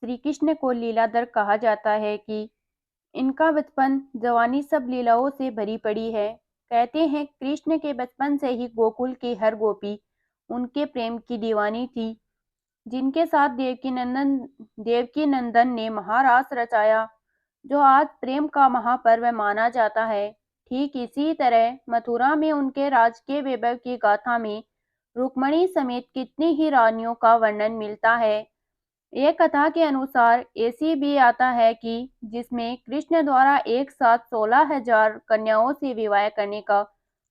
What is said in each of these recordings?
श्री कृष्ण को लीलाधर कहा जाता है कि इनका बचपन जवानी सब लीलाओं से भरी पड़ी है। कहते हैं कृष्ण के बचपन से ही गोकुल की हर गोपी उनके प्रेम की दीवानी थी, जिनके साथ देवकी नंदन ने महारास रचाया, जो आज प्रेम का महापर्व माना जाता है। ठीक इसी तरह मथुरा में उनके राज के वैभव की गाथा में रुक्मणी समेत कितनी ही रानियों का वर्णन मिलता है। एक कथा के अनुसार ऐसी भी आता है कि जिसमें कृष्ण द्वारा एक साथ 16,000 कन्याओं से विवाह करने का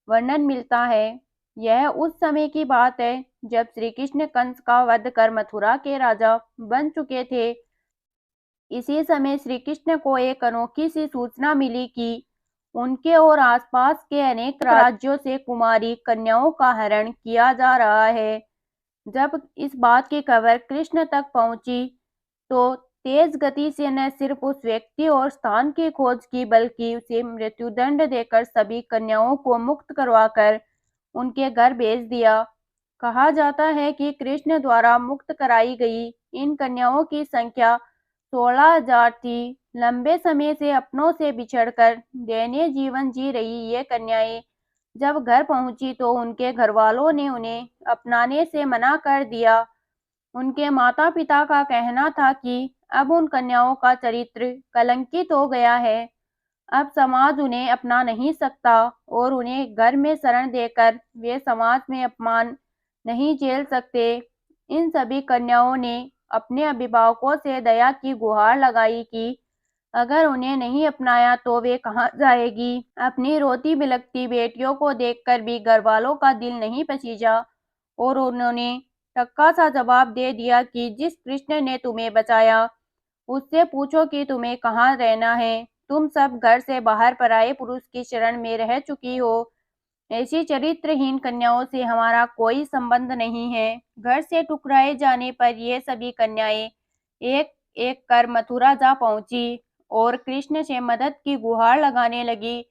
वर्णन मिलता है। यह उस समय की बात है जब श्री कृष्ण कंस का वध कर मथुरा के राजा बन चुके थे। इसी समय श्री कृष्ण को एक अनोखी सी सूचना मिली कि उनके और आसपास के अनेक राज्यों से कुमारी कन्याओं का हरण किया जा रहा है। जब इस बात की खबर कृष्ण तक पहुंची, तो तेज गति से न सिर्फ उस व्यक्ति और स्थान की खोज की, बल्कि उसे मृत्युदंड देकर सभी कन्याओं को मुक्त करवाकर उनके घर भेज दिया। कहा जाता है कि कृष्ण द्वारा मुक्त कराई गई इन कन्याओं की संख्या 16,000 थी। लंबे समय से अपनों से बिछड़कर दयनीय जीवन जी रही ये कन्याएं जब घर पहुंची तो उनके घरवालों ने उन्हें अपनाने से मना कर दिया। उनके माता-पिता का कहना था कि अब उन कन्याओं का चरित्र कलंकित हो गया है। अब समाज उन्हें अपना नहीं सकता और उन्हें घर में शरण देकर वे समाज में अपमान नहीं झेल सकते। इन सभी कन्याओं ने अपने अभिभावकों से दया की गुहार लगाई कि अगर उन्हें नहीं अपनाया तो वे कहाँ जाएगी। अपनी रोती बिलखती बेटियों को देखकर भी घरवालों का दिल नहीं पसीजा और उन्होंने टक्का सा जवाब दे दिया कि जिस कृष्ण ने तुम्हें बचाया उससे पूछो कि तुम्हें कहाँ रहना है। तुम सब घर से बाहर पराये पुरुष की शरण में रह चुकी हो। ऐसी चरित्रहीन कन्याओं से हमारा कोई संबंध नहीं है। घर से टुकराए जाने पर ये सभी कन्याएं एक एक कर मथुरा जा पहुंची और कृष्ण से मदद की गुहार लगाने लगी।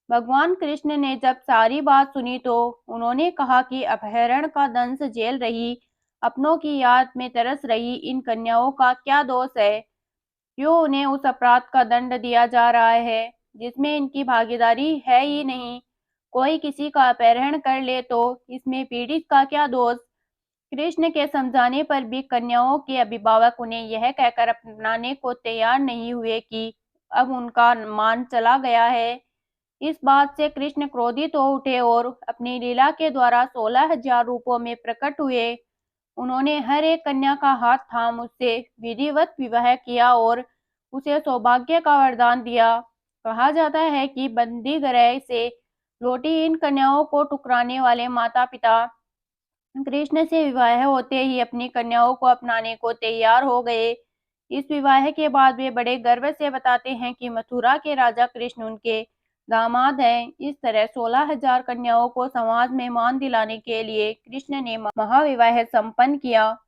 भगवान कृष्ण ने जब सारी बात सुनी तो उन्होंने कहा कि अपहरण का दंश झेल रही, अपनों की याद में तरस रही इन कन्याओं का क्या दोष है? क्यों उन्हें उस अपराध का दंड दिया जा रहा है जिसमें इनकी भागीदारी है ही नहीं? कोई किसी का अपहरण कर ले तो इसमें पीड़ित का क्या दोष? कृष्ण के समझाने पर भी कन्याओं के अभिभावक उन्हें यह कहकर अपनाने को तैयार नहीं हुए कि अब उनका मान चला गया है। इस बात से कृष्ण क्रोधित हो उठे और अपनी लीला के द्वारा 16,000 रूपों में प्रकट हुए। उन्होंने हर एक कन्या का हाथ थाम उससे विधिवत विवाह किया और उसे सौभाग्य का वरदान दिया। कहा जाता है कि बंदी गृह से लौटी इन कन्याओं को ठुकराने वाले माता पिता कृष्ण से विवाह होते ही अपनी कन्याओं को अपनाने को तैयार हो गए। इस विवाह के बाद वे बड़े गर्व से बताते हैं कि मथुरा के राजा कृष्ण उनके दामाद हैं। इस तरह 16,000 कन्याओं को समाज में मान दिलाने के लिए कृष्ण ने महाविवाह संपन्न किया।